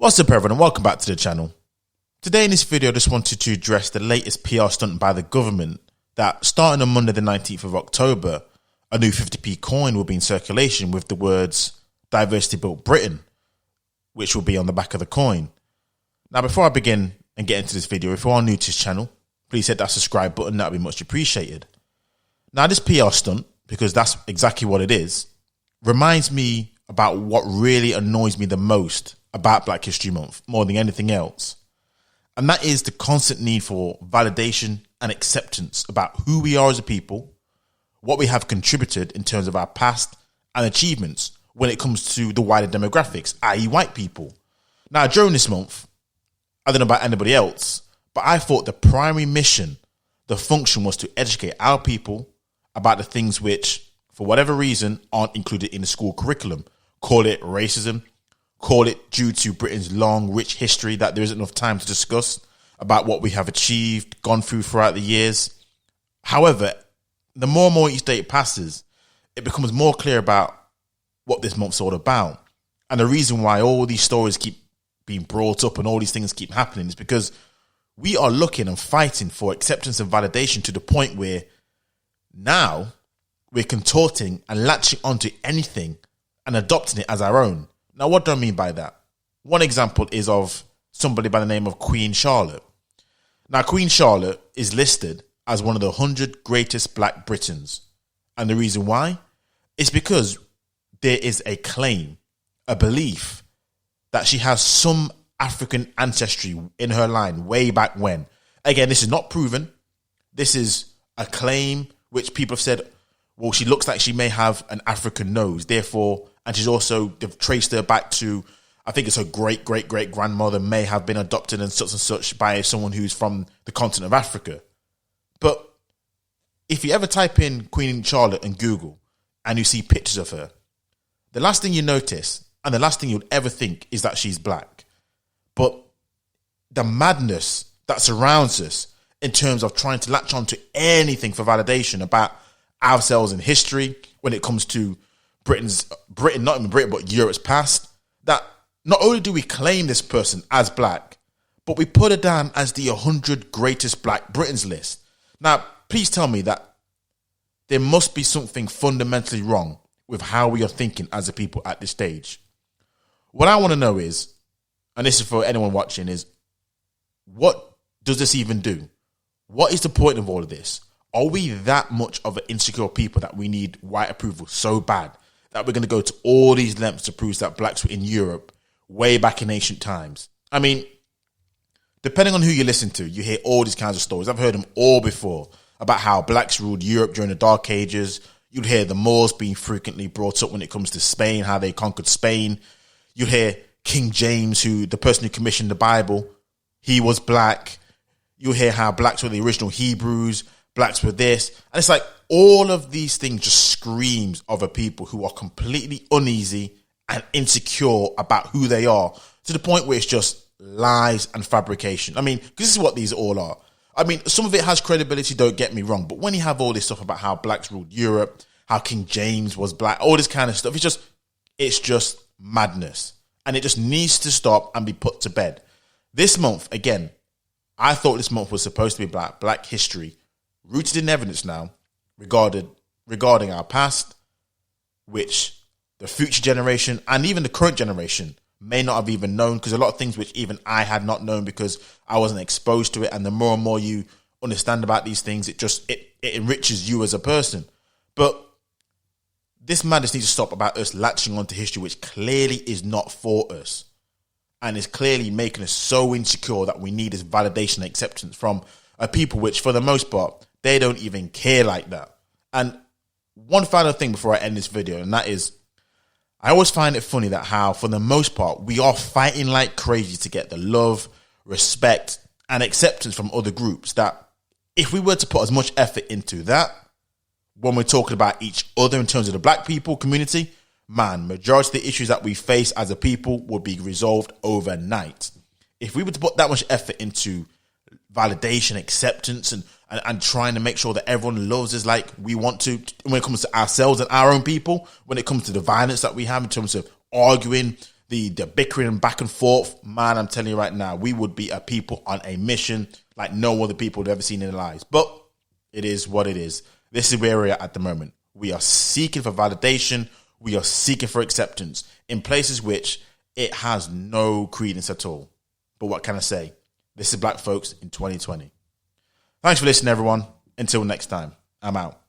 What's up everyone and welcome back to the channel. Today in this video I just wanted to address the latest PR stunt by the government that starting on Monday the 19th of October, a new 50p coin will be in circulation with the words "Diversity Built Britain," which will be on the back of the coin. Now before I begin and get into this video, if you are new to this channel, please hit that subscribe button, that would be much appreciated. Now this PR stunt, because that's exactly what it is, reminds me about what really annoys me the most about Black History Month more than anything else. And that is the constant need for validation and acceptance about who we are as a people, what we have contributed in terms of our past and achievements when it comes to the wider demographics, i.e. white people. Now during this month, I don't know about anybody else, but I thought the primary mission, the function was to educate our people about the things which, for whatever reason, aren't included in the school curriculum. Call it racism, call it due to Britain's long, rich history that there isn't enough time to discuss about what we have achieved, gone through throughout the years. However, the more and more each day it passes, it becomes more clear about what this month's all about. And the reason why all these stories keep being brought up and all these things keep happening is because we are looking and fighting for acceptance and validation to the point where now we're contorting and latching onto anything and adopting it as our own. Now, what do I mean by that? One example is of somebody by the name of Queen Charlotte. Now, Queen Charlotte is listed as one of the 100 greatest Black Britons. And the reason why is because there is a claim, a belief that she has some African ancestry in her line way back when. Again, this is not proven. This is a claim which people have said, well, she looks like she may have an African nose, therefore, and she's also, they've traced her back to, I think it's her great-great-great-grandmother may have been adopted and such by someone who's from the continent of Africa. But if you ever type in Queen Charlotte in Google and you see pictures of her, the last thing you notice and the last thing you'd ever think is that she's Black. But the madness that surrounds us in terms of trying to latch on to anything for validation about ourselves in history when it comes to Britain, not even Britain, but Europe's past, that not only do we claim this person as Black, but we put her down as the 100 greatest Black Britons list. Now, please tell me that there must be something fundamentally wrong with how we are thinking as a people at this stage. What I want to know is, and this is for anyone watching, is what does this even do? What is the point of all of this? Are we that much of an insecure people that we need white approval so bad that we're going to go to all these lengths to prove that Blacks were in Europe way back in ancient times? I mean, depending on who you listen to, you hear all these kinds of stories. I've heard them all before about how Blacks ruled Europe during the Dark Ages. You'd hear the Moors being frequently brought up when it comes to Spain, how they conquered Spain. You'd hear King James, the person who commissioned the Bible, he was Black. You'll hear how Blacks were the original Hebrews, Blacks were this. And it's like all of these things just screams of a people who are completely uneasy and insecure about who they are, to the point where it's just lies and fabrication. I mean, because this is what these all are. I mean, some of it has credibility, don't get me wrong, but when you have all this stuff about how Blacks ruled Europe, how King James was Black, all this kind of stuff, it's just madness. And it just needs to stop and be put to bed. This month, again, I thought this month was supposed to be Black history, rooted in evidence now, regarding our past, which the future generation and even the current generation may not have even known, because a lot of things which even I had not known because I wasn't exposed to it. And the more and more you understand about these things, it enriches you as a person. But this madness needs to stop about us latching onto history, which clearly is not for us. And is clearly making us so insecure that we need this validation and acceptance from a people which, for the most part, they don't even care like that. And one final thing before I end this video, and that is, I always find it funny that how, for the most part, we are fighting like crazy to get the love, respect, and acceptance from other groups, that if we were to put as much effort into that, when we're talking about each other in terms of the Black people community, man, majority of the issues that we face as a people would be resolved overnight. If we were to put that much effort into validation, acceptance, and trying to make sure that everyone loves us like we want to, when it comes to ourselves and our own people, when it comes to the violence that we have in terms of arguing, the bickering back and forth, man, I'm telling you right now, we would be a people on a mission like no other people have ever seen in their lives. But it is what it is. This is where we're at the moment. We are seeking for validation. We are seeking for acceptance in places which it has no credence at all. But what can I say? This is Black Folks in 2020. Thanks for listening, everyone. Until next time, I'm out.